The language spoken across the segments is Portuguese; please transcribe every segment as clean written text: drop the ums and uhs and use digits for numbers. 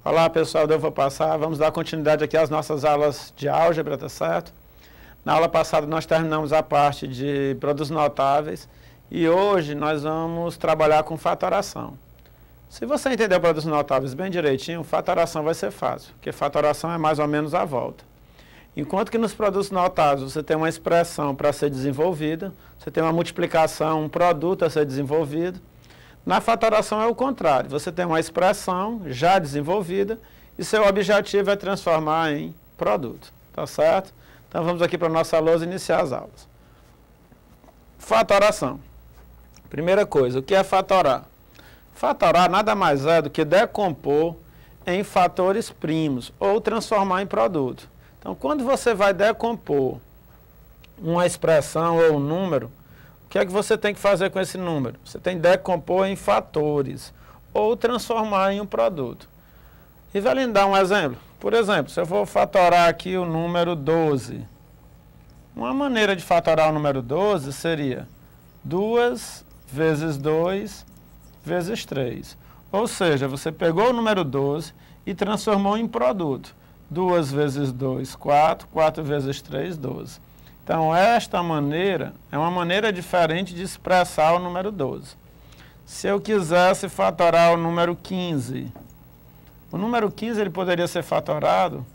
Olá pessoal, eu vou passar, vamos dar continuidade aqui às nossas aulas de álgebra, tá certo? Na aula passada nós terminamos a parte de produtos notáveis e hoje nós vamos trabalhar com fatoração. Se você entender produtos notáveis bem direitinho, fatoração vai ser fácil, porque fatoração é mais ou menos a volta. Enquanto que nos produtos notáveis você tem uma expressão para ser desenvolvida, você tem uma multiplicação, um produto a ser desenvolvido. Na fatoração é o contrário, você tem uma expressão já desenvolvida e seu objetivo é transformar em produto, tá certo? Então vamos aqui para a nossa lousa iniciar as aulas. Fatoração. Primeira coisa, o que é fatorar? Fatorar nada mais é do que decompor em fatores primos ou transformar em produto. Então quando você vai decompor uma expressão ou um número, o que é que você tem que fazer com esse número? Você tem que decompor em fatores ou transformar em um produto. E vai lhe dar um exemplo. Por exemplo, se eu for fatorar aqui o número 12. Uma maneira de fatorar o número 12 seria 2 vezes 2 vezes 3. Ou seja, você pegou o número 12 e transformou em produto. 2 vezes 2, 4. 4 vezes 3, 12. Então, esta maneira é uma maneira diferente de expressar o número 12. Se eu quisesse fatorar o número 15, o número 15 ele poderia ser fatorado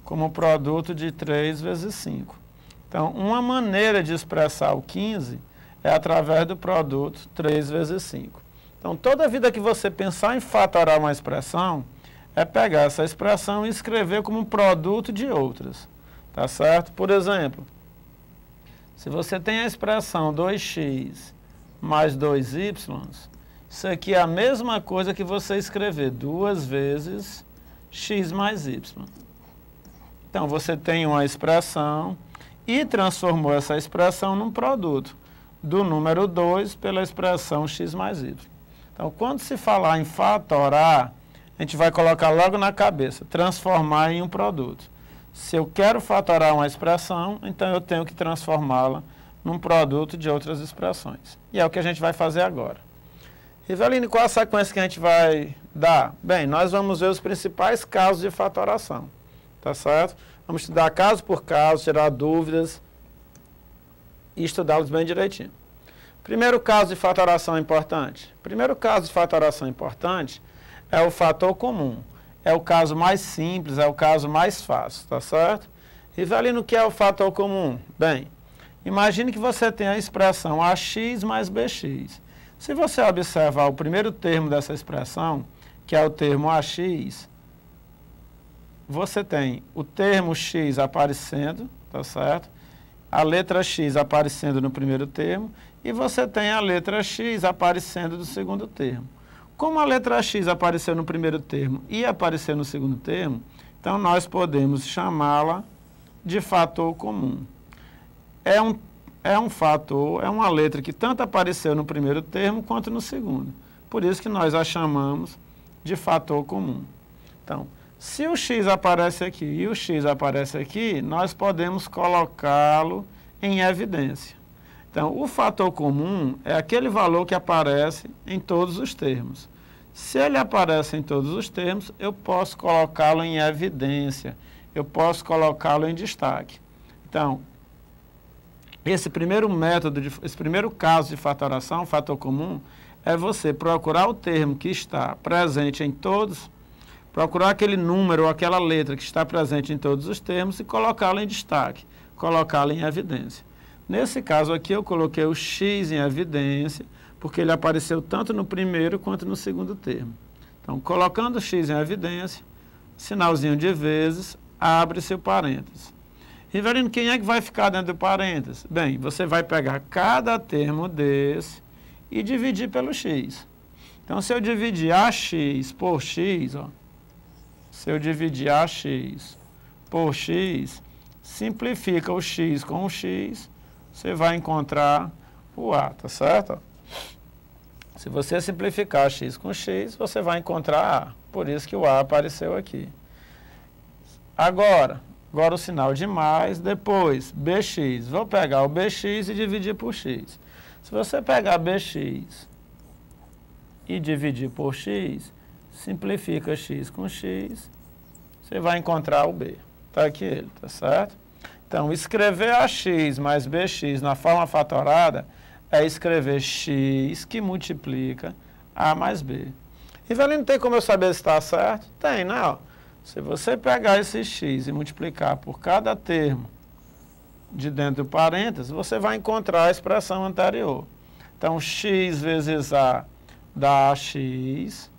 como produto de 3 vezes 5. Então, uma maneira de expressar o 15 é através do produto 3 vezes 5. Então, toda vida que você pensar em fatorar uma expressão, é pegar essa expressão e escrever como um produto de outras. Tá certo? Por exemplo, se você tem a expressão 2x mais 2y, isso aqui é a mesma coisa que você escrever 2 vezes x mais y. Então, você tem uma expressão e transformou essa expressão num produto do número 2 pela expressão x mais y. Então, quando se falar em fatorar, a gente vai colocar logo na cabeça, transformar em um produto. Se eu quero fatorar uma expressão, então eu tenho que transformá-la num produto de outras expressões. E é o que a gente vai fazer agora. Rivelino, qual a sequência que a gente vai dar? Bem, nós vamos ver os principais casos de fatoração. Tá certo? Vamos estudar caso por caso, tirar dúvidas e estudá-los bem direitinho. Primeiro caso de fatoração importante. Primeiro caso de fatoração importante é o fator comum. É o caso mais simples, é o caso mais fácil, tá certo? Rivelino, o que é o fator comum? Bem, imagine que você tem a expressão ax mais bx. Se você observar o primeiro termo dessa expressão, que é o termo ax, você tem o termo x aparecendo, tá certo? A letra x aparecendo no primeiro termo e você tem a letra x aparecendo no segundo termo. Como a letra x apareceu no primeiro termo e apareceu no segundo termo, então nós podemos chamá-la de fator comum. É um fator, é uma letra que tanto apareceu no primeiro termo quanto no segundo. Por isso que nós a chamamos de fator comum. Então, se o x aparece aqui e o x aparece aqui, nós podemos colocá-lo em evidência. Então, o fator comum é aquele valor que aparece em todos os termos. Se ele aparece em todos os termos, eu posso colocá-lo em evidência, eu posso colocá-lo em destaque. Então, esse primeiro método, esse primeiro caso de fatoração, fator comum, é você procurar o termo que está presente em todos, procurar aquele número ou aquela letra que está presente em todos os termos e colocá-lo em destaque, colocá-lo em evidência. Nesse caso aqui eu coloquei o x em evidência, porque ele apareceu tanto no primeiro quanto no segundo termo. Então, colocando o x em evidência, sinalzinho de vezes, abre-se o parênteses. Rivelino, quem é que vai ficar dentro do parênteses? Bem, você vai pegar cada termo desse e dividir pelo x. Então, se eu dividir ax por x, ó, se eu dividir ax por x, simplifica o x com o x, você vai encontrar o a, tá certo? Se você simplificar x com x, você vai encontrar a. Por isso que o a apareceu aqui. Agora o sinal de mais, depois bx. Vou pegar o bx e dividir por x. Se você pegar bx e dividir por x, simplifica x com x, você vai encontrar o b. Está aqui ele, tá certo? Então, escrever ax mais bx na forma fatorada é escrever x que multiplica a mais b. Rivelino, tem como eu saber se está certo? Tem, né? Ó, se você pegar esse x e multiplicar por cada termo de dentro do parênteses, você vai encontrar a expressão anterior. Então, x vezes a dá ax,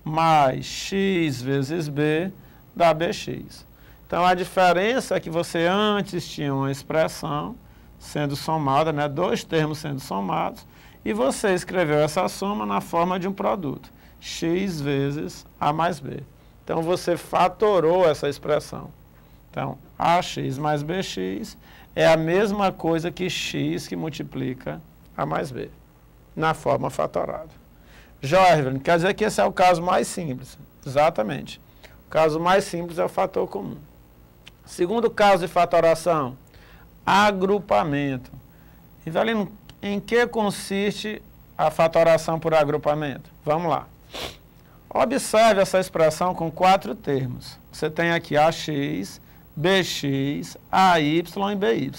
mais x vezes b dá bx. Então, a diferença é que você antes tinha uma expressão sendo somada, né, dois termos sendo somados, e você escreveu essa soma na forma de um produto, x vezes a mais b. Então, você fatorou essa expressão. Então, ax mais bx é a mesma coisa que x que multiplica a mais b, na forma fatorada. Joia, quer dizer que esse é o caso mais simples. Exatamente. O caso mais simples é o fator comum. Segundo caso de fatoração, agrupamento. Rivelino, em que consiste a fatoração por agrupamento? Vamos lá. Observe essa expressão com 4 termos. Você tem aqui ax, bx, ay e by.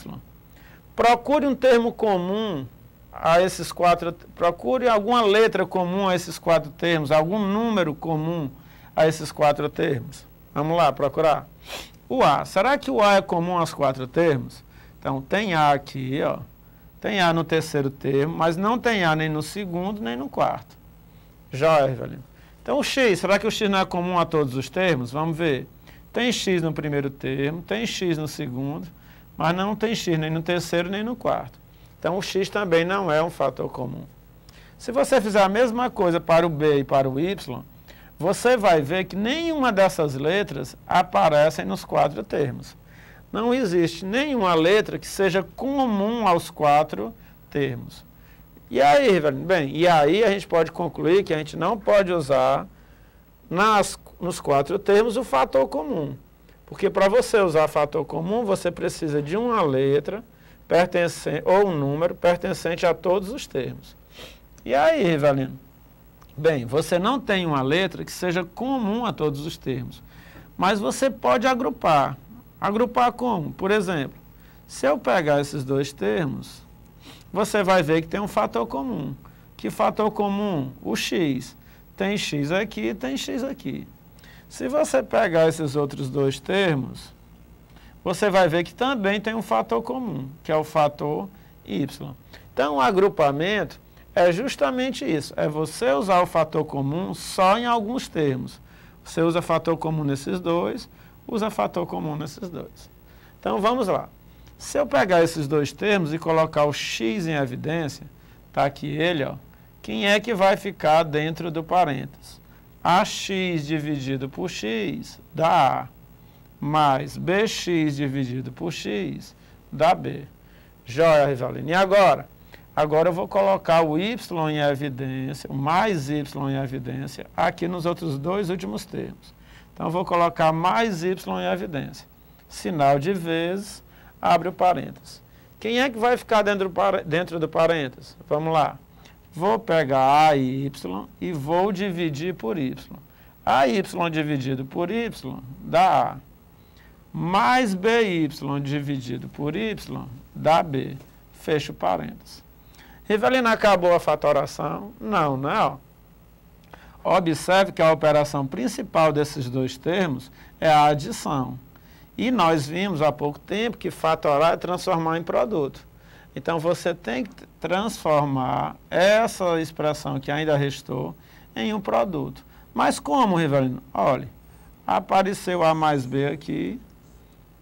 Procure um termo comum a esses 4, procure alguma letra comum a esses 4 termos, algum número comum a esses 4 termos. Vamos lá, procurar. O A. Será que o A é comum aos 4 termos? Então, tem A aqui, ó. Tem A no terceiro termo, mas não tem A nem no segundo, nem no quarto. Joia, Rivelino. Então, o X. Será que o X não é comum a todos os termos? Vamos ver. Tem X no primeiro termo, tem X no segundo, mas não tem X nem no terceiro, nem no quarto. Então, o X também não é um fator comum. Se você fizer a mesma coisa para o B e para o Y, você vai ver que nenhuma dessas letras aparecem nos 4 termos. Não existe nenhuma letra que seja comum aos 4 termos. E aí, Rivelino? Bem, e aí a gente pode concluir que a gente não pode usar nos 4 termos o fator comum. Porque para você usar fator comum, você precisa de uma letra ou um número pertencente a todos os termos. E aí, Rivelino? Bem, você não tem uma letra que seja comum a todos os termos, mas você pode agrupar. Agrupar como? Por exemplo, se eu pegar esses 2 termos, você vai ver que tem um fator comum. Que fator comum? O x. Tem x aqui, tem x aqui. Se você pegar esses outros 2 termos, você vai ver que também tem um fator comum, que é o fator y. Então, o agrupamento é justamente isso, é você usar o fator comum só em alguns termos. Você usa fator comum nesses 2, usa fator comum nesses 2. Então, vamos lá. Se eu pegar esses 2 termos e colocar o x em evidência, está aqui ele, ó, quem é que vai ficar dentro do parênteses? Ax dividido por x dá A, mais bx dividido por x dá B. Joia, Rivelino. E agora? Agora eu vou colocar o y em evidência, o mais y em evidência, aqui nos outros 2 últimos termos. Então, eu vou colocar mais y em evidência. Sinal de vezes, abre o parênteses. Quem é que vai ficar dentro do parênteses? Vamos lá. Vou pegar AY e vou dividir por y. AY dividido por y dá A. Mais BY dividido por y dá B. Fecha o parênteses. Rivelino, acabou a fatoração? Não, não. Observe que a operação principal desses 2 termos é a adição. E nós vimos há pouco tempo que fatorar é transformar em produto. Então, você tem que transformar essa expressão que ainda restou em um produto. Mas como, Rivelino? Olha, apareceu A mais B aqui,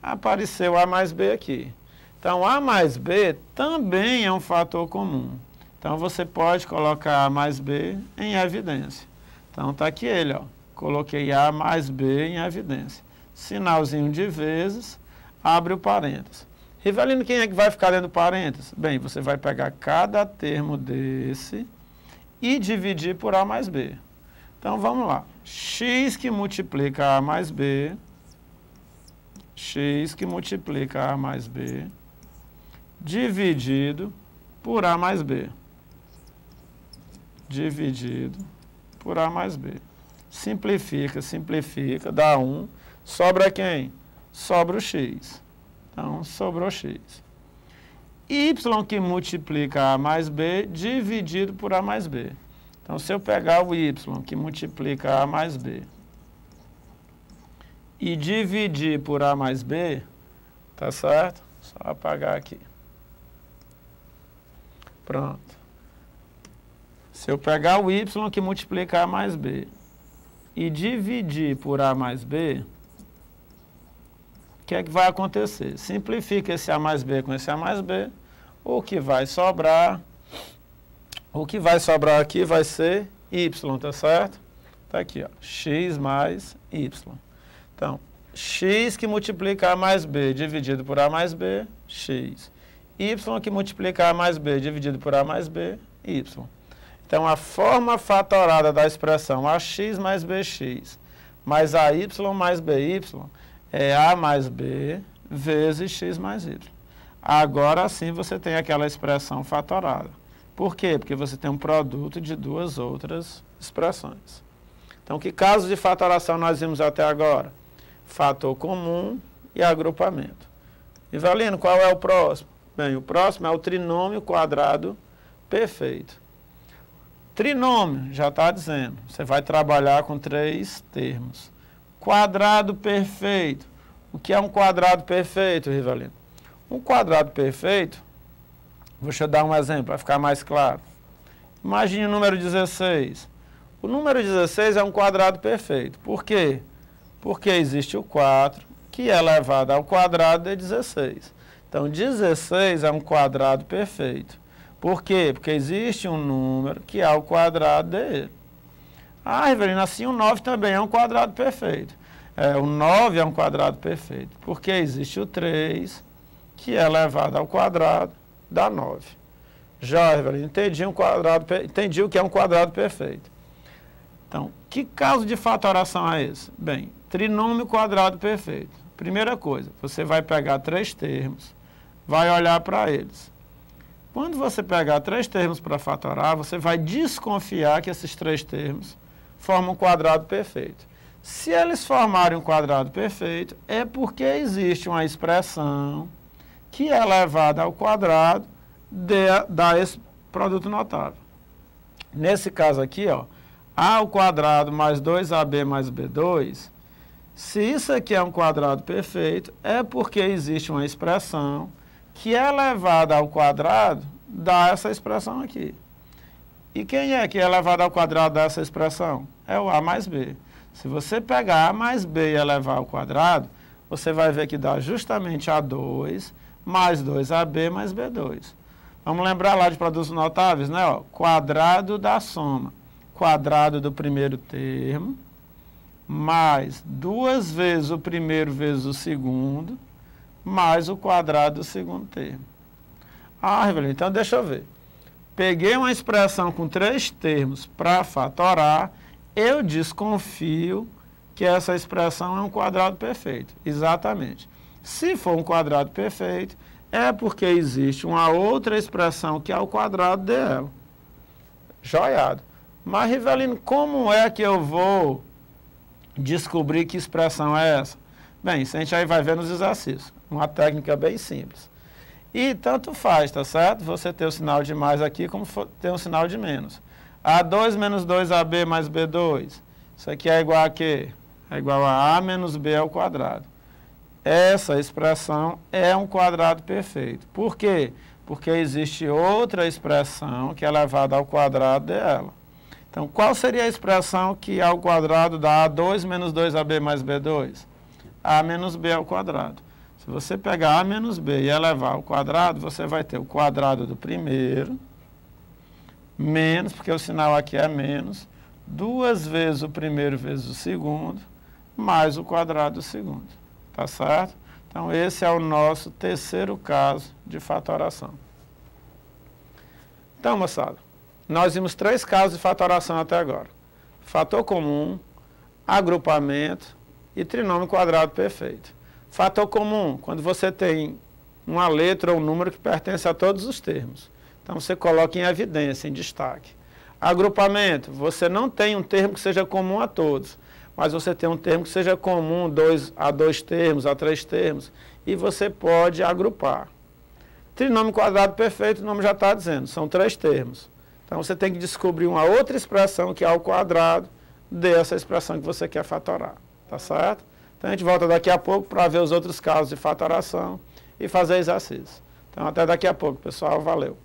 apareceu A mais B aqui. Então, A mais B também é um fator comum. Então, você pode colocar A mais B em evidência. Então, está aqui ele, ó. Coloquei A mais B em evidência. Sinalzinho de vezes, abre o parênteses. Rivelino, quem é que vai ficar dentro do parênteses? Bem, você vai pegar cada termo desse e dividir por A mais B. Então, vamos lá. X que multiplica A mais B, x que multiplica A mais B, dividido por A mais B. Dividido por A mais B. simplifica, simplifica, dá 1. Sobra quem? Sobra o x. Então, sobrou x. Y que multiplica A mais B dividido por A mais B. Então, se eu pegar o Y que multiplica A mais B e dividir por A mais B, tá certo? Só apagar aqui. Pronto. Se eu pegar o Y que multiplica A mais B e dividir por A mais B, o que é que vai acontecer? Simplifica esse A mais B com esse A mais B, o que vai sobrar aqui vai ser Y, tá certo? Tá aqui, ó, x mais Y. Então, x que multiplica A mais B dividido por A mais B, x. Y que multiplica A mais B dividido por A mais B, Y. Então, a forma fatorada da expressão AX mais BX mais AY mais BY é A mais B vezes X mais Y. Agora sim você tem aquela expressão fatorada. Por quê? Porque você tem um produto de duas outras expressões. Então, que casos de fatoração nós vimos até agora? Fator comum e agrupamento. Ivelino, qual é o próximo? Bem, o próximo é o trinômio quadrado perfeito. Trinômio, já está dizendo, você vai trabalhar com 3 termos. Quadrado perfeito. O que é um quadrado perfeito, Rivelino? Um quadrado perfeito, deixa eu dar um exemplo, para ficar mais claro. Imagine o número 16. O número 16 é um quadrado perfeito. Por quê? Porque existe o 4, que é elevado ao quadrado de 16. Então, 16 é um quadrado perfeito. Por quê? Porque existe um número que é o quadrado dele. Ah, Rivelino, assim o 9 também é um quadrado perfeito. O 9 é um quadrado perfeito. Porque existe o 3, que é elevado ao quadrado, dá 9. Já, Rivelino, entendi o que é um quadrado perfeito. Então, que caso de fatoração é esse? Bem, trinômio quadrado perfeito. Primeira coisa, você vai pegar 3 termos, vai olhar para eles. Quando você pegar 3 termos para fatorar, você vai desconfiar que esses 3 termos formam um quadrado perfeito. Se eles formarem um quadrado perfeito, é porque existe uma expressão que é elevada ao quadrado dá esse produto notável. Nesse caso aqui, ó, A ao quadrado mais 2AB mais B2, se isso aqui é um quadrado perfeito, é porque existe uma expressão que é elevada ao quadrado dá essa expressão aqui. E quem é que é elevado ao quadrado dessa expressão? É o A mais B. Se você pegar A mais B e elevar ao quadrado, você vai ver que dá justamente A2 mais 2AB mais B2. Vamos lembrar lá de produtos notáveis, né? Ó, quadrado da soma. Quadrado do primeiro termo, mais 2 vezes o primeiro vezes o segundo, mais o quadrado do segundo termo. Ah, Rivelino, então deixa eu ver. Peguei uma expressão com 3 termos para fatorar, eu desconfio que essa expressão é um quadrado perfeito. Exatamente. Se for um quadrado perfeito, é porque existe uma outra expressão que é o quadrado dela. Joiado. Mas, Rivelino, como é que eu vou descobrir que expressão é essa? Bem, isso a gente aí vai ver nos exercícios. Uma técnica bem simples. E tanto faz, tá certo? Você ter o sinal de mais aqui como ter um sinal de menos. A2 menos 2AB mais B2. Isso aqui é igual a quê? É igual a A menos B ao quadrado. Essa expressão é um quadrado perfeito. Por quê? Porque existe outra expressão que é elevada ao quadrado dela. Então, qual seria a expressão que ao quadrado dá A2 menos 2AB mais B2? A menos B ao quadrado. Se você pegar A menos B e elevar ao quadrado, você vai ter o quadrado do primeiro, menos, porque o sinal aqui é menos, 2 vezes o primeiro vezes o segundo, mais o quadrado do segundo. Tá certo? Então, esse é o nosso terceiro caso de fatoração. Então, moçada, nós vimos 3 casos de fatoração até agora. Fator comum, agrupamento e trinômio quadrado perfeito. Fator comum, quando você tem uma letra ou um número que pertence a todos os termos. Então, você coloca em evidência, em destaque. Agrupamento, você não tem um termo que seja comum a todos, mas você tem um termo que seja comum a dois termos, a três termos, e você pode agrupar. Trinômio quadrado perfeito, o nome já está dizendo, são três termos. Então você tem que descobrir uma outra expressão que é ao quadrado dessa expressão que você quer fatorar, tá certo? Então a gente volta daqui a pouco para ver os outros casos de fatoração e fazer exercício. Então até daqui a pouco, pessoal, valeu.